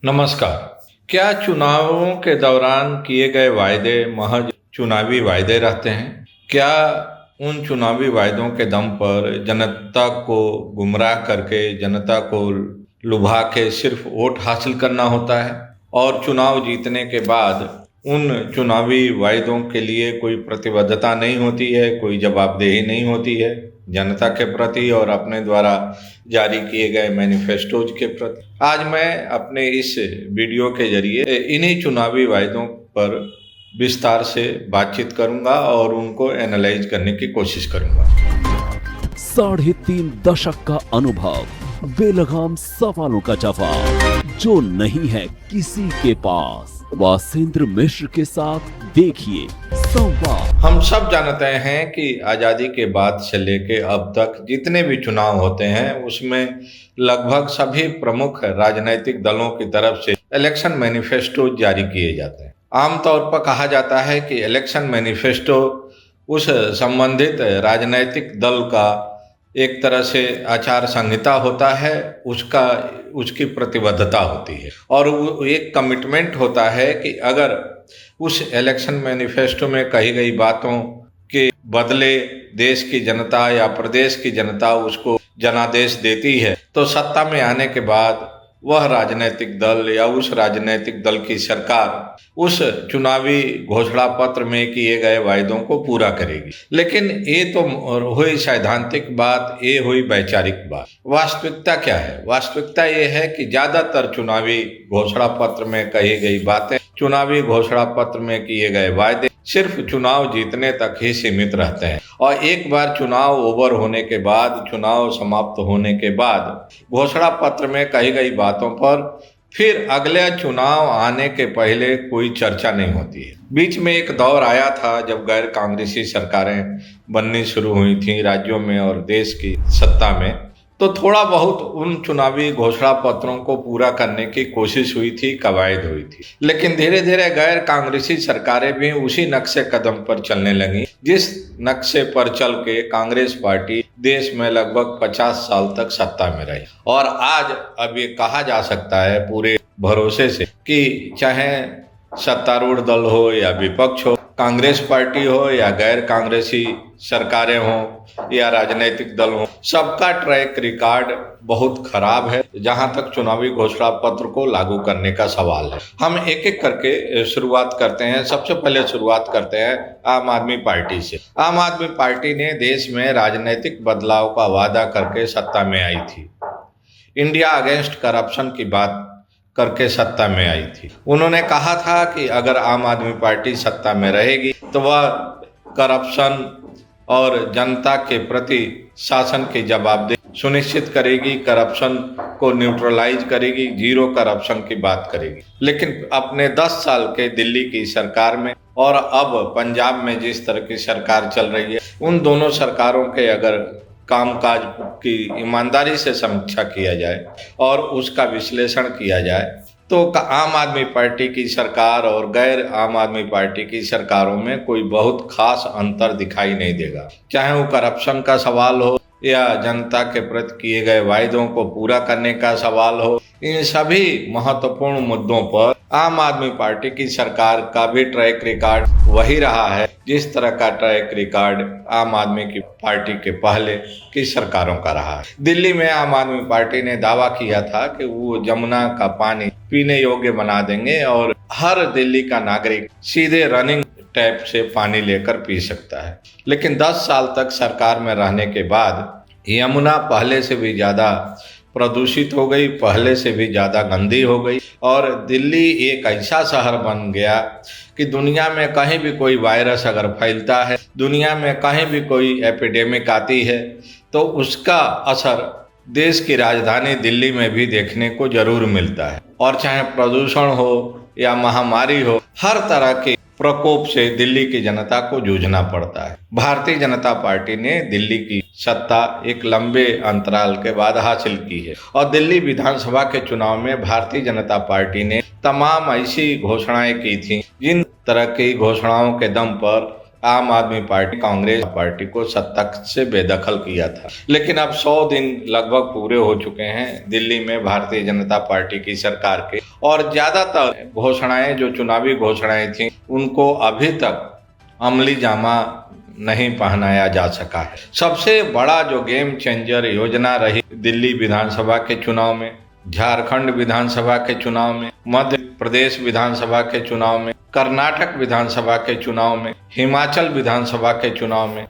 नमस्कार। क्या चुनावों के दौरान किए गए वायदे महज चुनावी वायदे रहते हैं? क्या उन चुनावी वायदों के दम पर जनता को गुमराह करके, जनता को लुभा के सिर्फ वोट हासिल करना होता है और चुनाव जीतने के बाद उन चुनावी वायदों के लिए कोई प्रतिबद्धता नहीं होती है, कोई जवाबदेही नहीं होती है जनता के प्रति और अपने द्वारा जारी किए गए मैनिफेस्टोज के प्रति? आज मैं अपने इस वीडियो के जरिए इन्हीं चुनावी वायदों पर विस्तार से बातचीत करूंगा और उनको एनालाइज करने की कोशिश करूंगा। 3.5 दशक का अनुभव, बेलगाम सवालों का जवाब जो नहीं है किसी के पास। वासेंद्र मिश्र के साथ देखिए संवाद। हम सब जानते हैं कि आज़ादी के बाद से लेके अब तक जितने भी चुनाव होते हैं उसमें लगभग सभी प्रमुख राजनीतिक दलों की तरफ से इलेक्शन मैनिफेस्टो जारी किए जाते हैं। आमतौर पर कहा जाता है कि इलेक्शन मैनिफेस्टो उस संबंधित राजनीतिक दल का एक तरह से आचार संहिता होता है, उसकी प्रतिबद्धता होती है और वो एक कमिटमेंट होता है कि अगर उस इलेक्शन मैनिफेस्टो में कही गई बातों के बदले देश की जनता या प्रदेश की जनता उसको जनादेश देती है तो सत्ता में आने के बाद वह राजनीतिक दल या उस राजनीतिक दल की सरकार उस चुनावी घोषणा पत्र में किए गए वायदों को पूरा करेगी। लेकिन ये तो हुई सैद्धांतिक बात, ये हुई वैचारिक बात। वास्तविकता क्या है? वास्तविकता ये है कि ज्यादातर चुनावी घोषणा पत्र में कही गई बातें, चुनावी घोषणा पत्र में किए गए वायदे सिर्फ चुनाव जीतने तक ही सीमित रहते हैं और एक बार चुनाव ओवर होने के बाद, चुनाव समाप्त होने के बाद घोषणा पत्र में कही गई बातों पर फिर अगले चुनाव आने के पहले कोई चर्चा नहीं होती है। बीच में एक दौर आया था जब गैर कांग्रेसी सरकारें बननी शुरू हुई थी राज्यों में और देश की सत्ता में, तो थोड़ा बहुत उन चुनावी घोषणा पत्रों को पूरा करने की कोशिश हुई थी, कवायद हुई थी। लेकिन धीरे धीरे गैर कांग्रेसी सरकारें भी उसी नक्शे कदम पर चलने लगी जिस नक्शे पर चल के कांग्रेस पार्टी देश में लगभग 50 साल तक सत्ता में रही। और आज अब ये कहा जा सकता है पूरे भरोसे से कि चाहे सत्तारूढ़ दल हो या विपक्ष हो, कांग्रेस पार्टी हो या गैर कांग्रेसी सरकारें हों या राजनीतिक दल हों, सबका ट्रैक रिकॉर्ड बहुत खराब है जहां तक चुनावी घोषणा पत्र को लागू करने का सवाल है। हम एक एक करके शुरुआत करते हैं। सबसे पहले शुरुआत करते हैं आम आदमी पार्टी से। आम आदमी पार्टी ने देश में राजनीतिक बदलाव का वादा करके सत्ता में आई थी। इंडिया अगेंस्ट करप्शन की बात करके सत्ता में आई थी। उन्होंने कहा था कि अगर आम आदमी पार्टी सत्ता में रहेगी तो वह करप्शन और जनता के प्रति शासन की जवाबदेही सुनिश्चित करेगी, करप्शन को न्यूट्रलाइज करेगी, जीरो करप्शन की बात करेगी। लेकिन अपने 10 साल के दिल्ली की सरकार में और अब पंजाब में जिस तरह की सरकार चल रही है, उन दोनों सरकारों के अगर कामकाज की ईमानदारी से समीक्षा किया जाए और उसका विश्लेषण किया जाए तो आम आदमी पार्टी की सरकार और गैर आम आदमी पार्टी की सरकारों में कोई बहुत खास अंतर दिखाई नहीं देगा। चाहे वो करप्शन का सवाल हो या जनता के प्रति किए गए वायदों को पूरा करने का सवाल हो, इन सभी महत्वपूर्ण मुद्दों पर आम आदमी पार्टी की सरकार का भी ट्रैक रिकॉर्ड वही रहा है जिस तरह का ट्रैक रिकॉर्ड आम आदमी की पार्टी के पहले की सरकारों का रहा है। दिल्ली में आम आदमी पार्टी ने दावा किया था कि वो जमुना का पानी पीने योग्य बना देंगे और हर दिल्ली का नागरिक सीधे रनिंग टैप से पानी लेकर पी सकता है। लेकिन 10 साल तक सरकार में रहने के बाद यमुना पहले से भी ज़्यादा प्रदूषित हो गई, पहले से भी ज़्यादा गंदी हो गई और दिल्ली एक ऐसा शहर बन गया कि दुनिया में कहीं भी कोई वायरस अगर फैलता है, दुनिया में कहीं भी कोई एपिडेमिक आती है तो उसका असर देश की राजधानी दिल्ली में भी देखने को जरूर मिलता है। और चाहे प्रदूषण हो या महामारी हो, हर तरह के प्रकोप से दिल्ली की जनता को जूझना पड़ता है। भारतीय जनता पार्टी ने दिल्ली की सत्ता एक लंबे अंतराल के बाद हासिल की है और दिल्ली विधानसभा के चुनाव में भारतीय जनता पार्टी ने तमाम ऐसी घोषणाएं की थी जिन तरह की घोषणाओं के दम पर आम आदमी पार्टी कांग्रेस पार्टी को सत्ता से बेदखल किया था। लेकिन अब 100 दिन लगभग पूरे हो चुके हैं दिल्ली में भारतीय जनता पार्टी की सरकार के, और ज्यादातर घोषणाएं जो चुनावी घोषणाएं थी उनको अभी तक अमली जामा नहीं पहनाया जा सका है। सबसे बड़ा जो गेम चेंजर योजना रही दिल्ली विधानसभा के चुनाव में, झारखंड विधानसभा के चुनाव में, मध्य प्रदेश विधानसभा के चुनाव में, कर्नाटक विधानसभा के चुनाव में, हिमाचल विधानसभा के चुनाव में,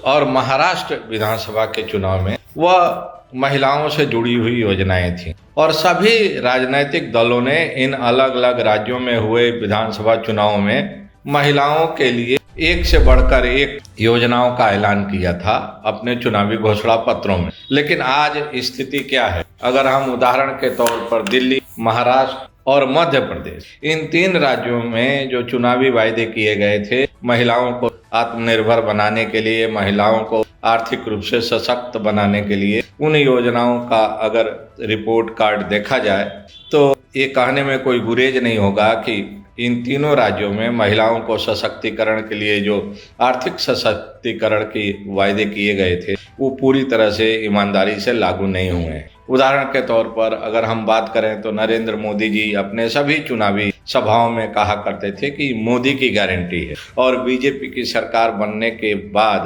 और महाराष्ट्र विधानसभा के चुनाव में वह महिलाओं से जुड़ी हुई योजनाएं थी। और सभी राजनीतिक दलों ने इन अलग अलग राज्यों में हुए विधानसभा चुनाव में महिलाओं के लिए एक से बढ़कर एक योजनाओं का ऐलान किया था अपने चुनावी घोषणा पत्रों में। लेकिन आज स्थिति क्या है? अगर हम उदाहरण के तौर पर दिल्ली, महाराष्ट्र और मध्य प्रदेश, इन 3 राज्यों में जो चुनावी वायदे किए गए थे महिलाओं को आत्मनिर्भर बनाने के लिए, महिलाओं को आर्थिक रूप से सशक्त बनाने के लिए, उन योजनाओं का अगर रिपोर्ट कार्ड देखा जाए तो ये कहने में कोई गुरेज नहीं होगा कि इन तीनों राज्यों में महिलाओं को सशक्तिकरण के लिए जो आर्थिक सशक्तिकरण के वायदे किए गए थे वो पूरी तरह से ईमानदारी से लागू नहीं हुए हैं। उदाहरण के तौर पर अगर हम बात करें तो नरेंद्र मोदी जी अपने सभी चुनावी सभाओं में कहा करते थे कि मोदी की गारंटी है, और बीजेपी की सरकार बनने के बाद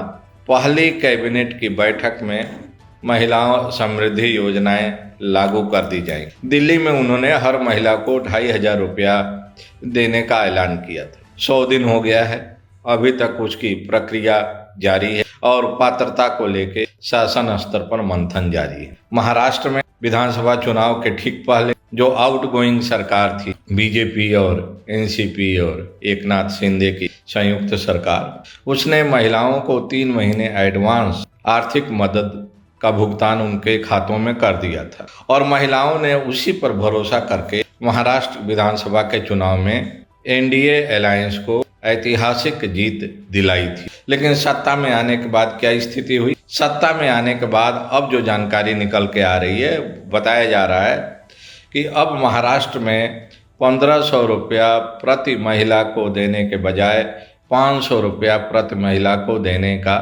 पहली कैबिनेट की बैठक में महिलाओं समृद्धि योजनाएं लागू कर दी जाएंगी। दिल्ली में उन्होंने हर महिला को 2,500 रुपया देने का ऐलान किया था। 100 दिन हो गया है, अभी तक उसकी प्रक्रिया जारी है और पात्रता को लेकर शासन स्तर पर मंथन जारी है। महाराष्ट्र में विधानसभा चुनाव के ठीक पहले जो आउटगोइंग सरकार थी, बीजेपी और एनसीपी और एकनाथ शिंदे की संयुक्त सरकार, उसने महिलाओं को 3 महीने एडवांस आर्थिक मदद का भुगतान उनके खातों में कर दिया था, और महिलाओं ने उसी पर भरोसा करके महाराष्ट्र विधानसभा के चुनाव में एनडीए अलायंस को ऐतिहासिक जीत दिलाई थी। लेकिन सत्ता में आने के बाद क्या स्थिति हुई? सत्ता में आने के बाद अब जो जानकारी निकल के आ रही है, बताया जा रहा है कि अब महाराष्ट्र में 1500 रुपया प्रति महिला को देने के बजाय 500 रुपया प्रति महिला को देने का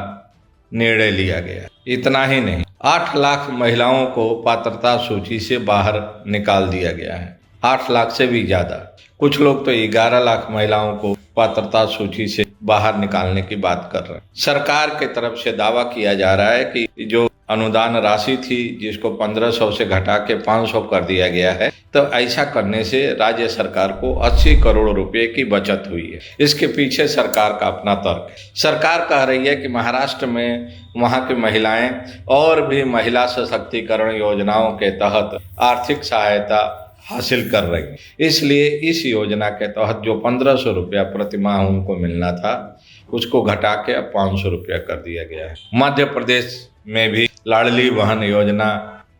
निर्णय लिया गया। इतना ही नहीं, 8 लाख महिलाओं को पात्रता सूची से बाहर निकाल दिया गया है। 8 लाख से भी ज्यादा, कुछ लोग तो 11 लाख महिलाओं को पात्रता सूची से बाहर निकालने की बात कर रहे हैं। सरकार की तरफ से दावा किया जा रहा है कि जो अनुदान राशि थी जिसको 1500 से घटा के 500 कर दिया गया है, तो ऐसा करने से राज्य सरकार को 80 करोड़ रुपए की बचत हुई है। इसके पीछे सरकार का अपना तर्क है। सरकार कह रही है कि महाराष्ट्र में वहाँ की महिलाएं और भी महिला सशक्तिकरण योजनाओं के तहत आर्थिक सहायता हासिल कर रही, इसलिए इस योजना के तहत जो 1500 रुपया प्रति माह उनको मिलना था उसको घटा के अब 500 रुपया कर दिया गया है। मध्य प्रदेश में भी लाडली बहन योजना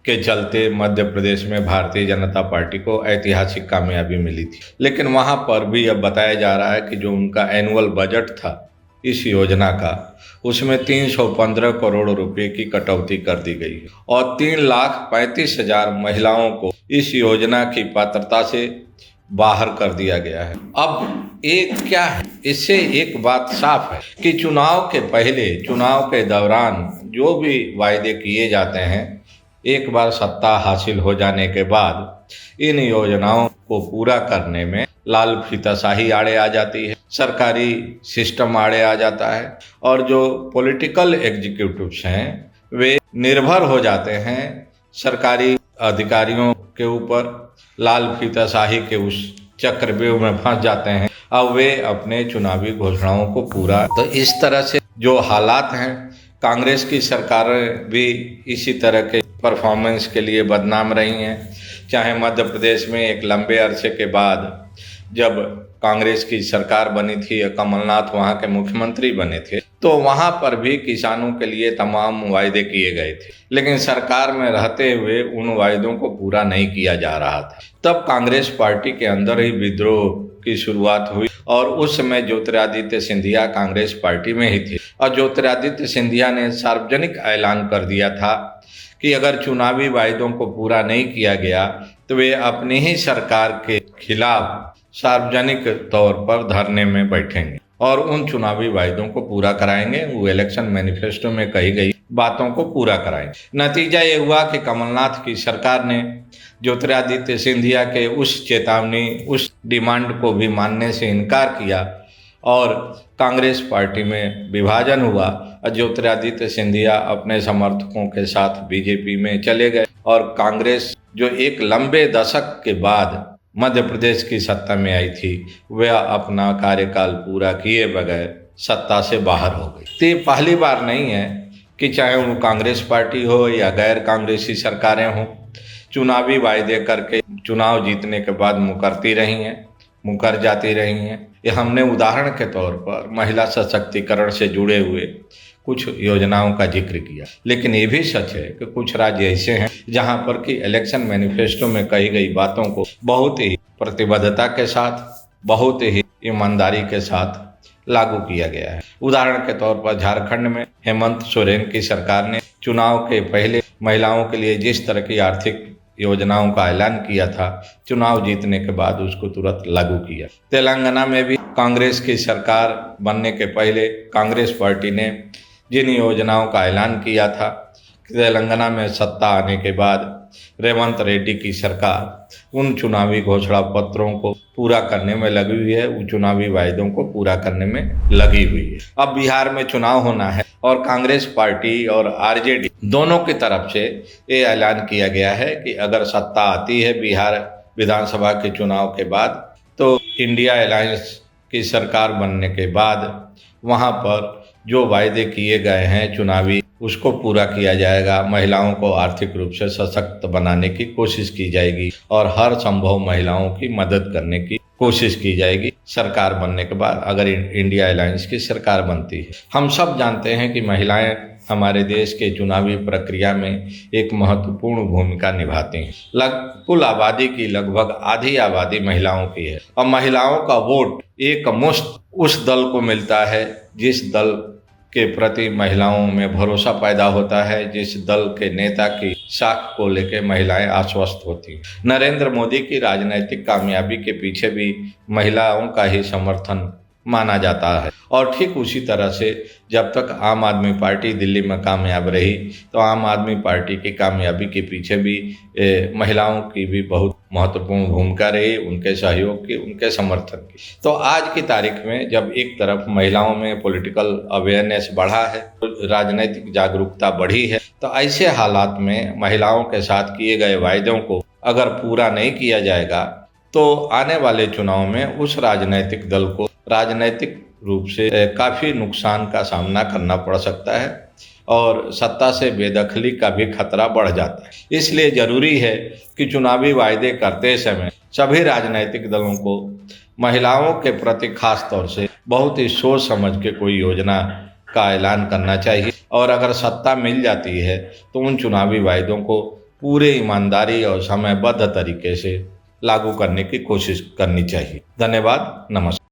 के चलते मध्य प्रदेश में भारतीय जनता पार्टी को ऐतिहासिक कामयाबी मिली थी, लेकिन वहां पर भी अब बताया जा रहा है कि जो उनका एनुअल बजट था इस योजना का, उसमें 315 करोड़ रुपए की कटौती कर दी गई है और 3,35,000 महिलाओं को इस योजना की पात्रता से बाहर कर दिया गया है। अब एक क्या है, इससे एक बात साफ है कि चुनाव के पहले, चुनाव के दौरान जो भी वायदे किए जाते हैं, एक बार सत्ता हासिल हो जाने के बाद इन योजनाओं को पूरा करने में लाल फीताशाही आड़े आ जाती है, सरकारी सिस्टम आड़े आ जाता है, और जो पॉलिटिकल एग्जीक्यूटिव्स हैं वे निर्भर हो जाते हैं सरकारी अधिकारियों के ऊपर, लाल फीताशाही के उस चक्रव्यूह में फंस जाते हैं। अब वे अपने चुनावी घोषणाओं को पूरा, तो इस तरह से जो हालात हैं, कांग्रेस की सरकारें भी इसी तरह के परफॉर्मेंस के लिए बदनाम रही हैं। चाहे मध्य प्रदेश में एक लंबे अरसे के बाद जब कांग्रेस की सरकार बनी थी, कमलनाथ वहाँ के मुख्यमंत्री बने थे, तो वहाँ पर भी किसानों के लिए तमाम वायदे किए गए थे, लेकिन सरकार में रहते हुए उन वायदों को पूरा नहीं किया जा रहा था। तब कांग्रेस पार्टी के अंदर ही विद्रोह की शुरुआत हुई और उस समय ज्योतिरादित्य सिंधिया कांग्रेस पार्टी में ही थे, और ज्योतिरादित्य सिंधिया ने सार्वजनिक ऐलान कर दिया था कि अगर चुनावी वायदों को पूरा नहीं किया गया तो वे अपनी ही सरकार के खिलाफ सार्वजनिक तौर पर धरने में बैठेंगे। और उन चुनावी वायदों को पूरा कराएंगे, वो इलेक्शन मैनिफेस्टो में कही गई बातों को पूरा कराएंगे। नतीजा ये हुआ कि कमलनाथ की सरकार ने ज्योतिरादित्य सिंधिया के उस चेतावनी, उस डिमांड को भी मानने से इनकार किया और कांग्रेस पार्टी में विभाजन हुआ और ज्योतिरादित्य सिंधिया अपने समर्थकों के साथ बीजेपी में चले गए और कांग्रेस जो एक लंबे दशक के बाद मध्य प्रदेश की सत्ता में आई थी, वह अपना कार्यकाल पूरा किए बगैर सत्ता से बाहर हो गई। तो ये पहली बार नहीं है कि चाहे वो कांग्रेस पार्टी हो या गैर कांग्रेसी सरकारें हों, चुनावी वायदे करके चुनाव जीतने के बाद मुकर जाती रही हैं। ये हमने उदाहरण के तौर पर महिला सशक्तिकरण से जुड़े हुए कुछ योजनाओं का जिक्र किया, लेकिन ये भी सच है कि कुछ राज्य ऐसे हैं जहां पर कि इलेक्शन मैनिफेस्टो में कही गई बातों को बहुत ही प्रतिबद्धता के साथ, बहुत ही ईमानदारी के साथ लागू किया गया है। उदाहरण के तौर पर झारखंड में हेमंत सोरेन की सरकार ने चुनाव के पहले महिलाओं के लिए जिस तरह की आर्थिक योजनाओं का ऐलान किया था, चुनाव जीतने के बाद उसको तुरंत लागू किया। तेलंगाना में भी कांग्रेस की सरकार बनने के पहले कांग्रेस पार्टी ने जिन योजनाओं का ऐलान किया था, तेलंगाना में सत्ता आने के बाद रेवंत रेड्डी की सरकार उन चुनावी घोषणा पत्रों को पूरा करने में लगी हुई है, उन चुनावी वायदों को पूरा करने में लगी हुई है। अब बिहार में चुनाव होना है और कांग्रेस पार्टी और आरजेडी दोनों की तरफ से ये ऐलान किया गया है कि अगर सत्ता आती है बिहार विधानसभा के चुनाव के बाद, तो इंडिया अलायंस की सरकार बनने के बाद वहाँ पर जो वायदे किए गए हैं चुनावी, उसको पूरा किया जाएगा। महिलाओं को आर्थिक रूप से सशक्त बनाने की कोशिश की जाएगी और हर संभव महिलाओं की मदद करने की कोशिश की जाएगी सरकार बनने के बाद, अगर इंडिया अलायंस की सरकार बनती है। हम सब जानते हैं कि महिलाएं हमारे देश के चुनावी प्रक्रिया में एक महत्वपूर्ण भूमिका निभाती हैं। कुल आबादी की लगभग आधी आबादी महिलाओं की है और महिलाओं का वोट एक मुश्त उस दल को मिलता है जिस दल के प्रति महिलाओं में भरोसा पैदा होता है, जिस दल के नेता की साख को लेकर महिलाएं आश्वस्त होती हैं। नरेंद्र मोदी की राजनीतिक कामयाबी के पीछे भी महिलाओं का ही समर्थन माना जाता है और ठीक उसी तरह से जब तक आम आदमी पार्टी दिल्ली में कामयाब रही, तो आम आदमी पार्टी की कामयाबी के पीछे भी महिलाओं की भी बहुत महत्वपूर्ण भूमिका रही, उनके सहयोग की, उनके समर्थन की। तो आज की तारीख में जब एक तरफ महिलाओं में पॉलिटिकल अवेयरनेस बढ़ा है, राजनीतिक जागरूकता बढ़ी है, तो ऐसे हालात में महिलाओं के साथ किए गए वायदों को अगर पूरा नहीं किया जाएगा, तो आने वाले चुनाव में उस राजनीतिक दल को राजनीतिक रूप से काफ़ी नुकसान का सामना करना पड़ सकता है और सत्ता से बेदखली का भी खतरा बढ़ जाता है। इसलिए ज़रूरी है कि चुनावी वायदे करते समय सभी राजनीतिक दलों को महिलाओं के प्रति खास तौर से बहुत ही सोच समझ के कोई योजना का ऐलान करना चाहिए और अगर सत्ता मिल जाती है तो उन चुनावी वायदों को पूरे ईमानदारी और समयबद्ध तरीके से लागू करने की कोशिश करनी चाहिए। धन्यवाद, नमस्कार।